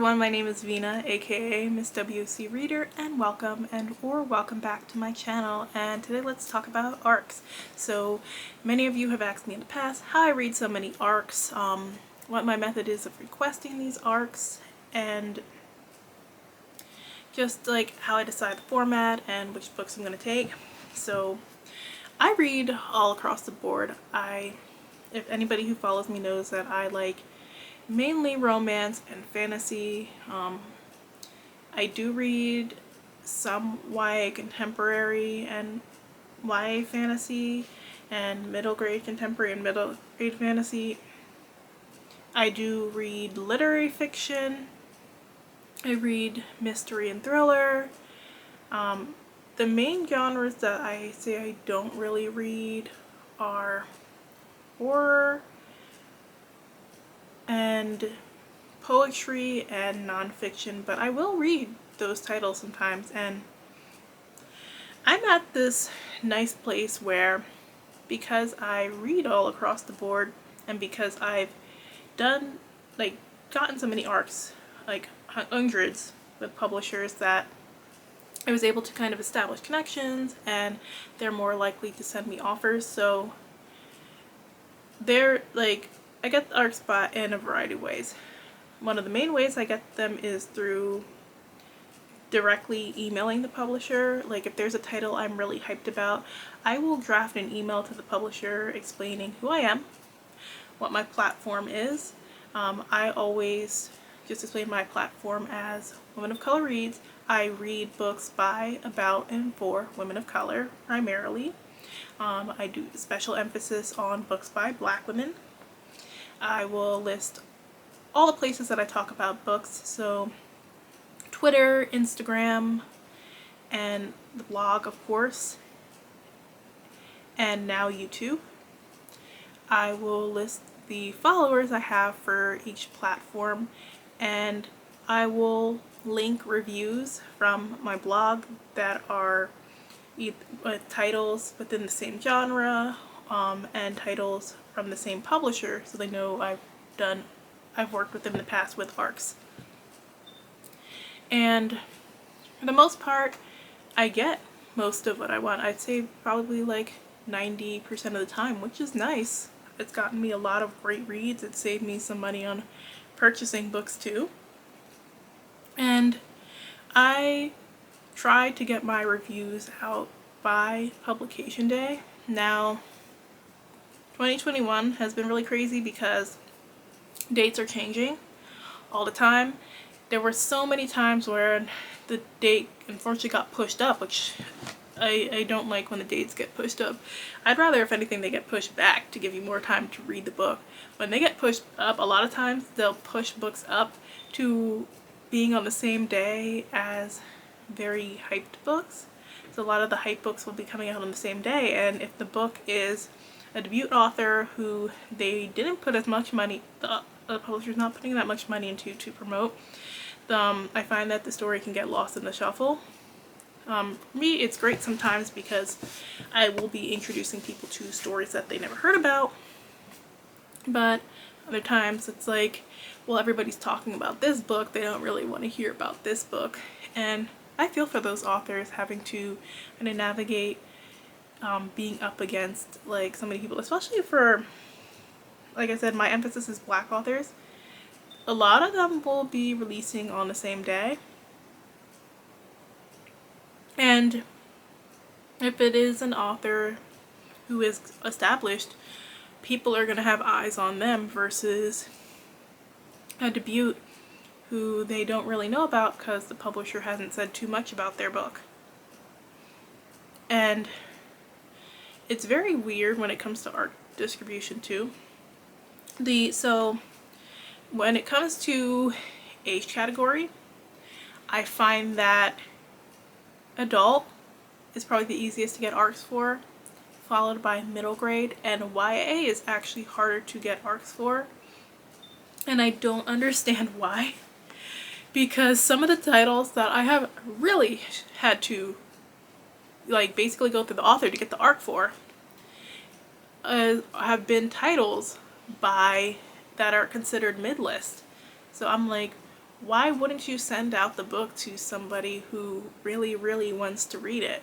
everyone, my name is Vina, aka Miss WC Reader, and welcome back to my channel. And today let's talk about arcs. So many of you have asked me in the past how I read so many arcs, what my method is of requesting these arcs, and just like how I decide the format and which books I'm going to take. So I read all across the board. If anybody who follows me knows that I like mainly romance and fantasy. I do read some YA contemporary and YA fantasy and middle grade contemporary and middle grade fantasy. I do read literary fiction. I read mystery and thriller. The main genres that I say I don't really read are horror and poetry and nonfiction, but I will read those titles sometimes. And I'm at this nice place where, because I read all across the board and because I've gotten so many arcs, like hundreds with publishers, that I was able to kind of establish connections and they're more likely to send me offers. So I get the arcs in a variety of ways. One of the main ways I get them is through directly emailing the publisher. Like if there's a title I'm really hyped about, I will draft an email to the publisher explaining who I am, what my platform is. I always just explain my platform as Women of Color Reads. I read books by, about, and for women of color primarily. I do special emphasis on books by Black women. I will list all the places that I talk about books, so Twitter, Instagram, and the blog, of course, and now YouTube. I will list the followers I have for each platform, and I will link reviews from my blog that are titles within the same genre, and titles from the same publisher, so they know I've worked with them in the past with arcs. And for the most part, I get most of what I want. I'd say probably like 90% of the time, which is nice. It's gotten me a lot of great reads. It saved me some money on purchasing books too. And I try to get my reviews out by publication day. Now, 2021 has been really crazy because dates are changing all the time. There were so many times where the date unfortunately got pushed up, which I don't like when the dates get pushed up. I'd rather, if anything, they get pushed back to give you more time to read the book. When they get pushed up, a lot of times they'll push books up to being on the same day as very hyped books. So a lot of the hyped books will be coming out on the same day, and if the book is a debut author who they didn't put as much money, the publisher's not putting that much money into to promote, I find that the story can get lost in the shuffle. For me, it's great sometimes because I will be introducing people to stories that they never heard about, but other times it's like, well, everybody's talking about this book, they don't really want to hear about this book. And I feel for those authors having to kind of navigate being up against like so many people, especially for, like I said, my emphasis is Black authors. A lot of them will be releasing on the same day, and if it is an author who is established, people are going to have eyes on them versus a debut who they don't really know about because the publisher hasn't said too much about their book. And it's very weird when it comes to art distribution too. So when it comes to age category, I find that adult is probably the easiest to get arcs for, followed by middle grade, and YA is actually harder to get arcs for. And I don't understand why, because some of the titles that I have really had to basically go through the author to get the arc for have been titles that are considered mid-list. So I'm like, why wouldn't you send out the book to somebody who really, really wants to read it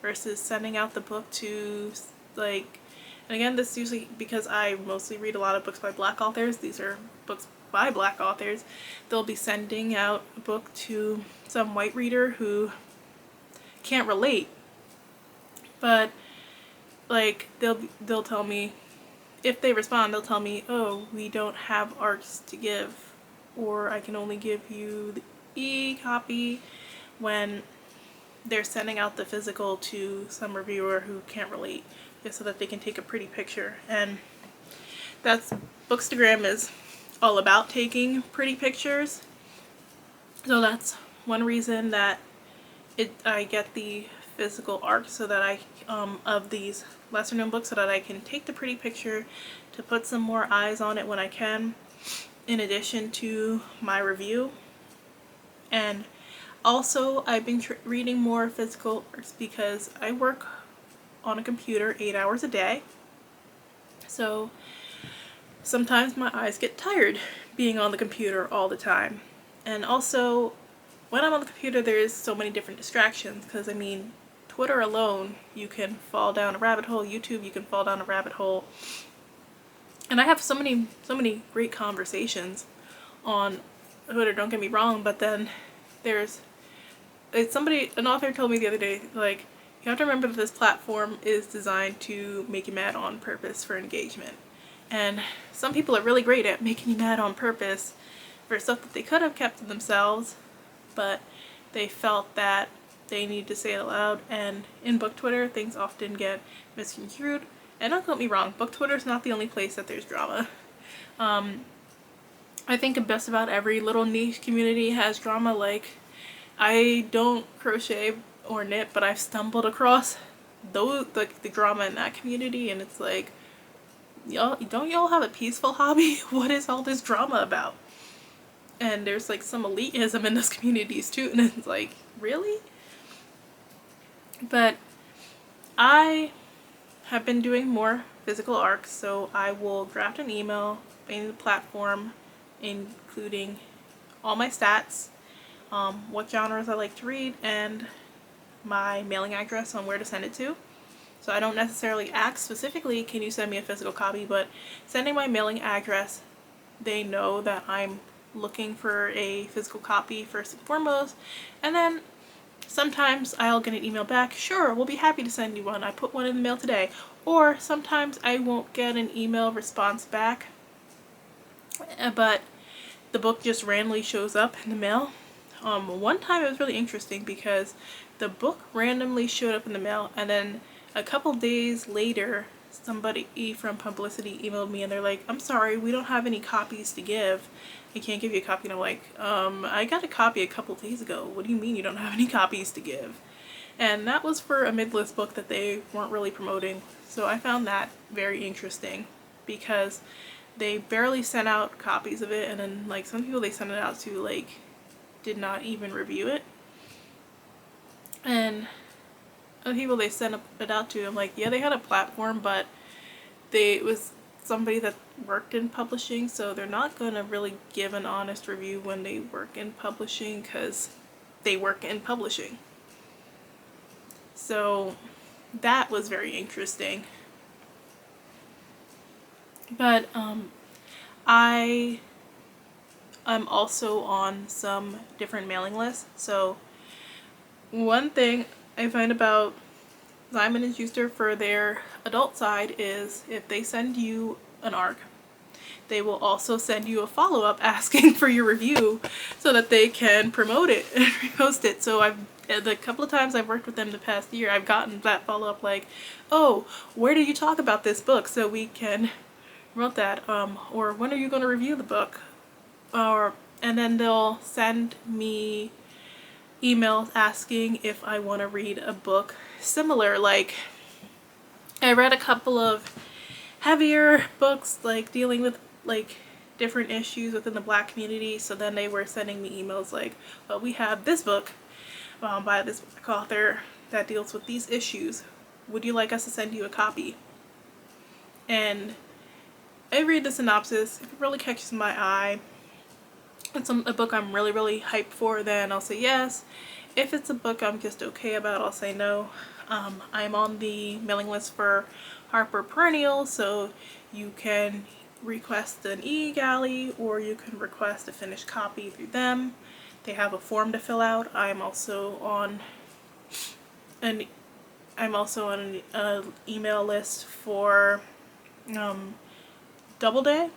versus sending out the book to, like, and again, this is usually because I mostly read a lot of books by Black authors. These are books by Black authors. They'll be sending out a book to some white reader who can't relate, but like they'll tell me, if they respond, they'll tell me, oh, we don't have arcs to give, or I can only give you the e-copy, when they're sending out the physical to some reviewer who can't relate, just so that they can take a pretty picture. And that's, Bookstagram is all about taking pretty pictures, so that's one reason that I get the physical arc, so that I of these lesser known books, so that I can take the pretty picture to put some more eyes on it when I can, in addition to my review. And also, I've been reading more physical arcs because I work on a computer 8 hours a day, so sometimes my eyes get tired being on the computer all the time. And also, when I'm on the computer, there's so many different distractions, because I mean, Twitter alone, you can fall down a rabbit hole. YouTube, you can fall down a rabbit hole. And I have so many great conversations on Twitter, don't get me wrong, but then an author told me the other day, like, you have to remember that this platform is designed to make you mad on purpose for engagement. And some people are really great at making you mad on purpose for stuff that they could have kept to themselves, but they felt that they need to say it aloud. And in book Twitter, things often get misconstrued. And don't get me wrong, book Twitter is not the only place that there's drama. I think just about every little niche community has drama. Like, I don't crochet or knit, but I've stumbled across those, like, the drama in that community, and it's like, don't y'all have a peaceful hobby? What is all this drama about? And there's like some elitism in those communities too, and it's like, really? But I have been doing more physical arcs, so I will draft an email in the platform including all my stats, what genres I like to read, and my mailing address on where to send it to. So I don't necessarily ask specifically, can you send me a physical copy, but sending my mailing address, they know that I'm looking for a physical copy first and foremost. And then sometimes I'll get an email back, sure, we'll be happy to send you one, I put one in the mail today. Or sometimes I won't get an email response back, but the book just randomly shows up in the mail. One time it was really interesting because the book randomly showed up in the mail, and then a couple days later somebody from publicity emailed me and they're like, I'm sorry, we don't have any copies to give. I can't give you a copy. And I'm like, I got a copy a couple days ago. What do you mean you don't have any copies to give? And that was for a mid-list book that they weren't really promoting. So I found that very interesting because they barely sent out copies of it, and then like some people they sent it out to like did not even review it. And other people they sent it out to, I'm like, yeah, they had a platform, but it was somebody that worked in publishing, so they're not gonna really give an honest review when they work in publishing because they work in publishing. So that was very interesting. But I am also on some different mailing lists. So one thing I find about Simon & Schuster for their adult side is if they send you an ARC, they will also send you a follow-up asking for your review so that they can promote it and repost it. So the couple of times I've worked with them the past year, I've gotten that follow-up like, oh, where did you talk about this book so we can promote that, or when are you going to review the book? And then they'll send me emails asking if I want to read a book similar. Like, I read a couple of heavier books like dealing with like different issues within the Black community, so then they were sending me emails like, well, we have this book by this Black author that deals with these issues, would you like us to send you a copy? And I read the synopsis, if it really catches my eye, it's a book I'm really hyped for, then I'll say yes. If it's a book I'm just okay about, I'll say no. I'm on the mailing list for Harper Perennial, so you can request an e-galley or you can request a finished copy through them. They have a form to fill out. I'm also on an email list for Doubleday,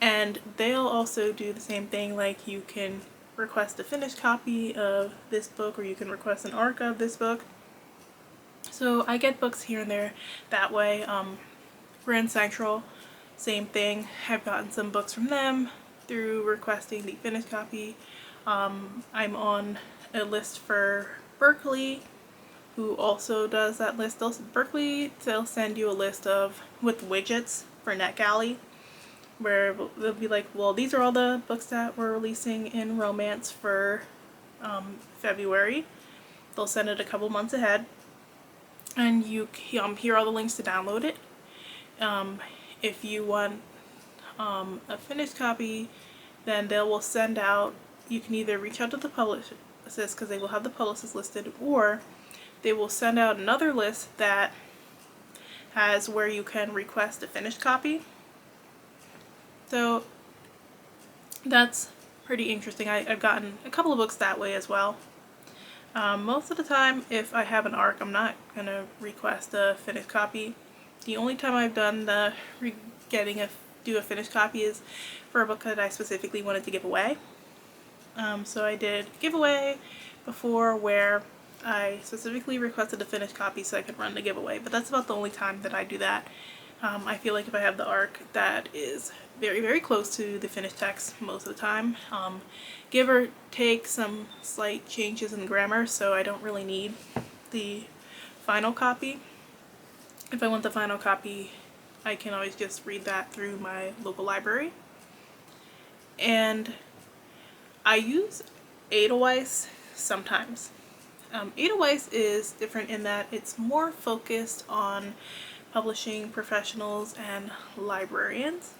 and they'll also do the same thing. Like, you can request a finished copy of this book or you can request an ARC of this book. So I get books here and there that way. Grand Central, same thing. I've gotten some books from them through requesting the finished copy. I'm on a list for Berkeley, who also does that list. Berkeley, they'll send you a list with widgets for NetGalley, where they'll be like, well, these are all the books that we're releasing in romance for February. They'll send it a couple months ahead, and here are all the links to download it. If you want a finished copy, then they will send out, you can either reach out to the publicist, because they will have the publicist listed, or they will send out another list that has where you can request a finished copy. So that's pretty interesting. I've gotten a couple of books that way as well. Most of the time, if I have an ARC, I'm not going to request a finished copy. The only time I've done do a finished copy is for a book that I specifically wanted to give away. So I did giveaway before where I specifically requested a finished copy so I could run the giveaway, but that's about the only time that I do that. I feel like if I have the ARC, that is very close to the finished text most of the time. Give or take some slight changes in grammar, so I don't really need the final copy. If I want the final copy, I can always just read that through my local library. And I use Edelweiss sometimes. Edelweiss is different in that it's more focused on publishing professionals and librarians.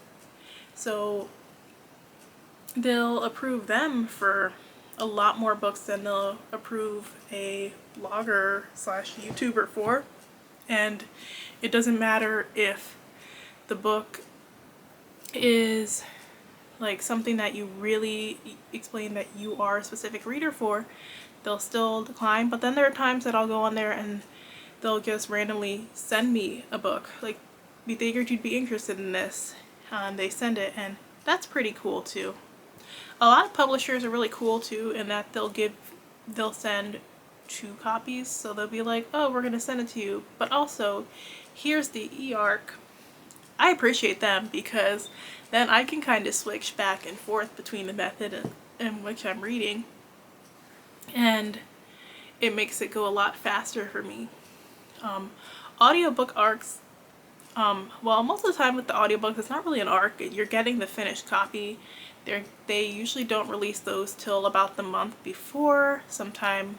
So they'll approve them for a lot more books than they'll approve a blogger / YouTuber for. And it doesn't matter if the book is like something that you really explain that you are a specific reader for, they'll still decline. But then there are times that I'll go on there and they'll just randomly send me a book, like, we figured you'd be interested in this. They send it, and that's pretty cool too. A lot of publishers are really cool too in that they'll send 2 copies, so they'll be like, oh, we're gonna send it to you, but also here's the e-ARC. I appreciate them because then I can kind of switch back and forth between the method in which I'm reading, and it makes it go a lot faster for me. Audiobook ARCs, well, most of the time with the audiobooks, it's not really an ARC. You're getting the finished copy. They usually don't release those till about the month before, sometime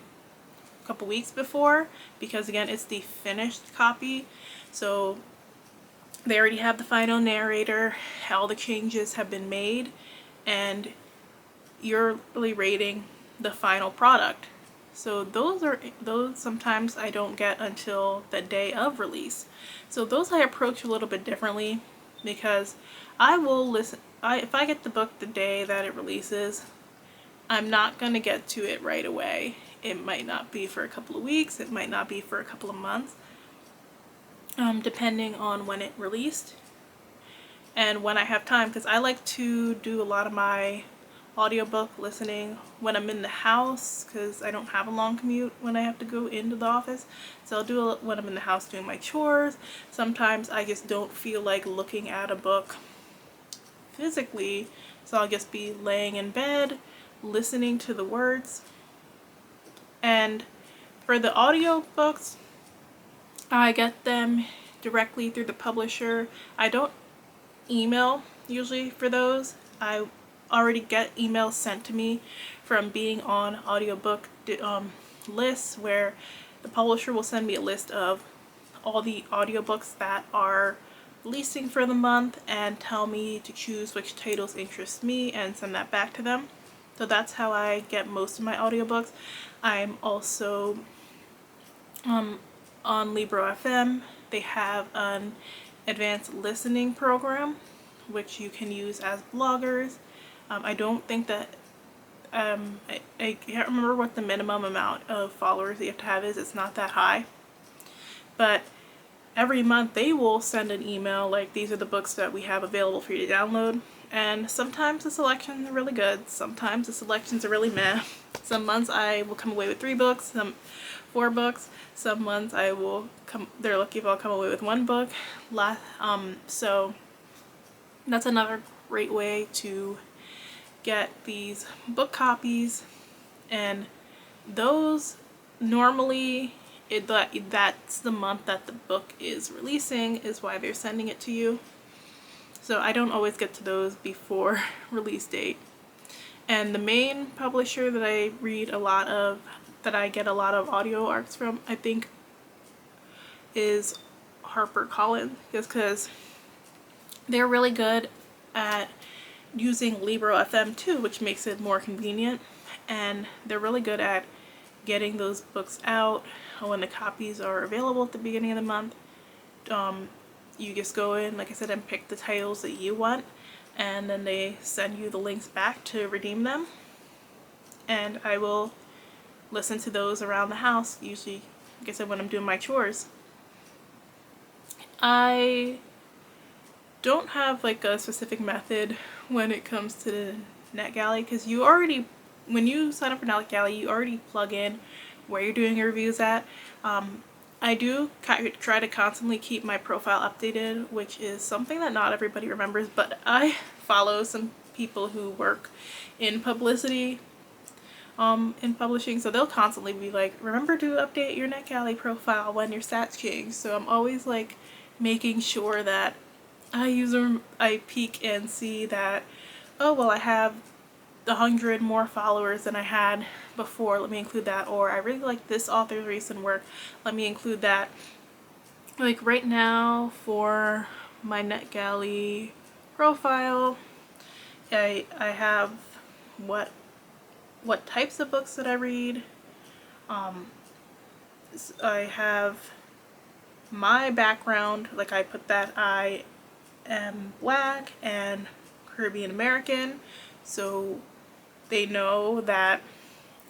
a couple weeks before, because again, it's the finished copy. So they already have the final narrator, all the changes have been made, and you're really rating the final product. So those sometimes I don't get until the day of release. So those I approach a little bit differently, because I will listen. If I get the book the day that it releases, I'm not going to get to it right away. It might not be for a couple of weeks, it might not be for a couple of months, depending on when it released and when I have time, because I like to do a lot of my audiobook listening when I'm in the house, because I don't have a long commute when I have to go into the office. So I'll do it when I'm in the house doing my chores. Sometimes I just don't feel like looking at a book physically, so I'll just be laying in bed listening to the words. And for the audiobooks, I get them directly through the publisher. I don't email usually for those. I already get emails sent to me from being on audiobook lists, where the publisher will send me a list of all the audiobooks that are releasing for the month and tell me to choose which titles interest me and send that back to them. So that's how I get most of my audiobooks. I'm also on Libro FM. They have an advanced listening program which you can use as bloggers. I don't think that I can't remember what the minimum amount of followers that you have to have is. It's not that high. But every month they will send an email like, these are the books that we have available for you to download. And sometimes the selections are really good. Sometimes the selections are really meh. Some months I will come away with 3 books, some 4 books. Some months they're lucky if I'll come away with 1 book. So that's another great way to get these book copies, and those normally that's the month that the book is releasing is why they're sending it to you. So I don't always get to those before release date. And the main publisher that I read a lot of, that I get a lot of audio arcs from, I think is HarperCollins, just because they're really good at using Libro FM too, which makes it more convenient, and they're really good at getting those books out when the copies are available at the beginning of the month. You just go in, like I said, and pick the titles that you want, and then they send you the links back to redeem them, and I will listen to those around the house, usually, like I said, when I'm doing my chores. I don't have like a specific method when it comes to the NetGalley, because when you sign up for NetGalley, you already plug in where you're doing your reviews at. I do try to constantly keep my profile updated, which is something that not everybody remembers, but I follow some people who work in publicity, in publishing, so they'll constantly be like, remember to update your NetGalley profile when your stats change. So I'm always like making sure that I peek and see that, oh well, I have 100 more followers than I had before, let me include that, or I really like this author's recent work, let me include that. Like right now for my NetGalley profile, I have what types of books that I read. I have my background, like I put that I am Black and Caribbean American, so they know that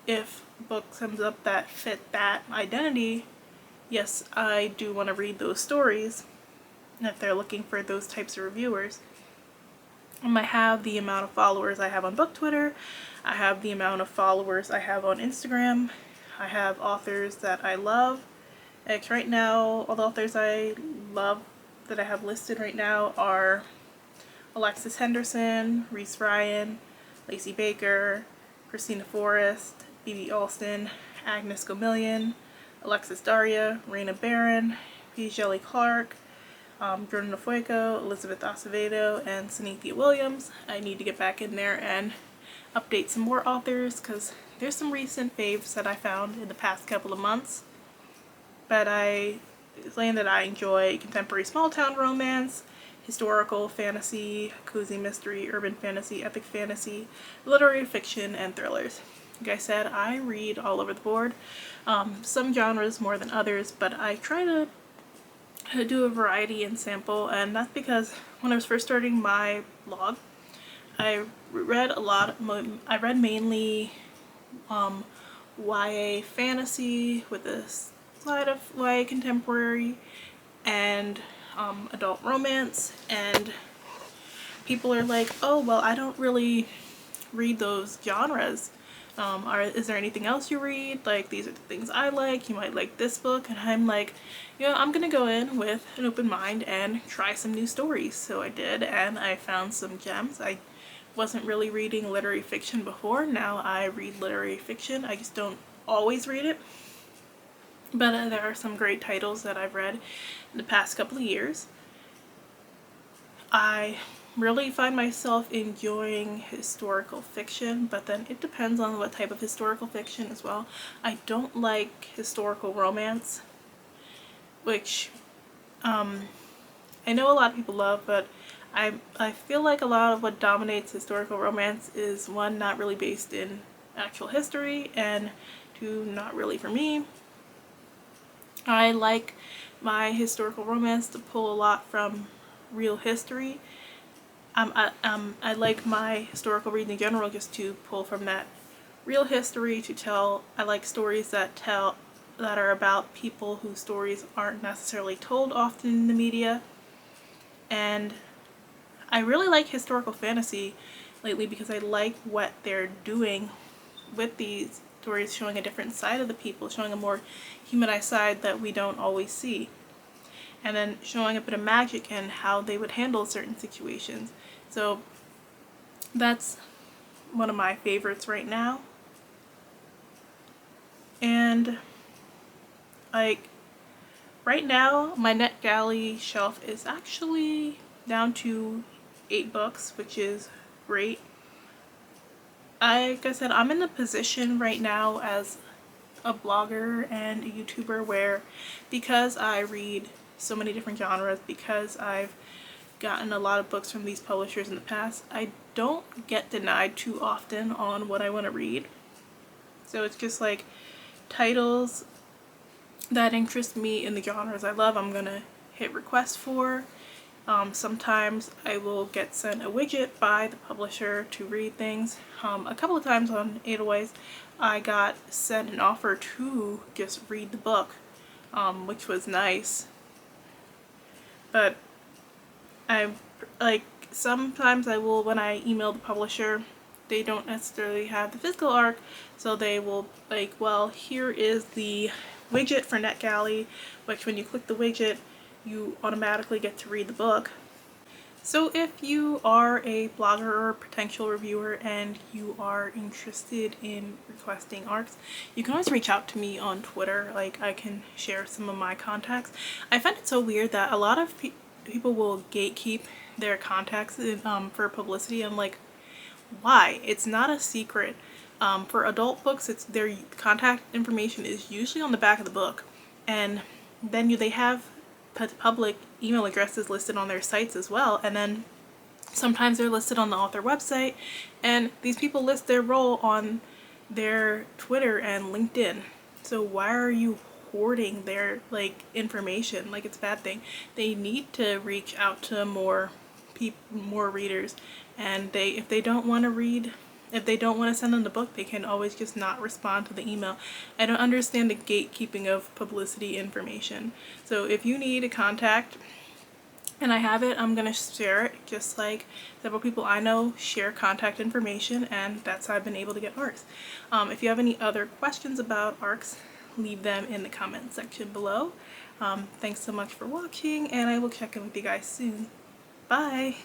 if a book comes up that fit that identity, yes, I do want to read those stories, if they're looking for those types of reviewers. I have the amount of followers I have on book Twitter, I have the amount of followers I have on Instagram, I have authors that I love. Like right now, all the authors I love that I have listed right now are Alexis Henderson, Reese Ryan, Lacey Baker, Christina Forrest, B.B. Alston, Agnes Gomillion, Alexis Daria, Raina Barron, P. Shelley Clark, Jordan Fuego, Elizabeth Acevedo, and Sunithia Williams. I need to get back in there and update some more authors, because there's some recent faves that I found in the past couple of months. But I claim that I enjoy contemporary small town romance, historical fantasy, cozy mystery, urban fantasy, epic fantasy, literary fiction, and thrillers. Like I said, I read all over the board. Some genres more than others, but I try to do a variety and sample, and that's because when I was first starting my blog, I read mainly YA fantasy with a slide of YA contemporary and adult romance, and people are like, oh well, I don't really read those genres. Is there anything else you read? Like, these are the things I like, you might like this book. And I'm like, I'm gonna go in with an open mind and try some new stories. So I did, and I found some gems. I wasn't really reading literary fiction before. Now I read literary fiction. I just don't always read it. But there are some great titles that I've read in the past couple of years. I really find myself enjoying historical fiction, but then it depends on what type of historical fiction as well. I don't like historical romance, which I know a lot of people love, but I feel like a lot of what dominates historical romance is, one, not really based in actual history, and two, not really for me. I like my historical romance to pull a lot from real history. I like my historical reading in general just to pull from that real history to tell. I like stories that are about people whose stories aren't necessarily told often in the media. And I really like historical fantasy lately because I like what they're doing with these stories, showing a different side of the people, showing a more humanized side that we don't always see, and then showing a bit of magic and how they would handle certain situations. So that's one of my favorites right now. And like right now my NetGalley shelf is actually down to 8 books, which is great. Like I said, I'm in a position right now as a blogger and a YouTuber where, because I read so many different genres, because I've gotten a lot of books from these publishers in the past, I don't get denied too often on what I want to read. So it's just like titles that interest me in the genres I love, I'm gonna hit request for. Sometimes I will get sent a widget by the publisher to read things. A couple of times on Edelweiss, I got sent an offer to just read the book, which was nice. But I like sometimes I will, when I email the publisher, they don't necessarily have the physical ARC, so they will like, well, here is the widget for NetGalley, which when you click the widget, you automatically get to read the book. So if you are a blogger or potential reviewer and you are interested in requesting ARCs, you can always reach out to me on Twitter. Like, I can share some of my contacts. I find it so weird that a lot of people will gatekeep their contacts for publicity. I'm like, why? It's not a secret. For adult books, it's their contact information is usually on the back of the book, and then they have public email addresses listed on their sites as well, and then sometimes they're listed on the author website, and these people list their role on their Twitter and LinkedIn. So why are you hoarding their like information? Like, it's a bad thing. They need to reach out to more readers, and if they don't want to read, if they don't want to send them the book, they can always just not respond to the email. I don't understand the gatekeeping of publicity information. So if you need a contact and I have it, I'm gonna share it, just like several people I know share contact information, and that's how I've been able to get ARCs. If you have any other questions about ARCs, leave them in the comment section below. Thanks so much for watching, and I will check in with you guys soon. Bye!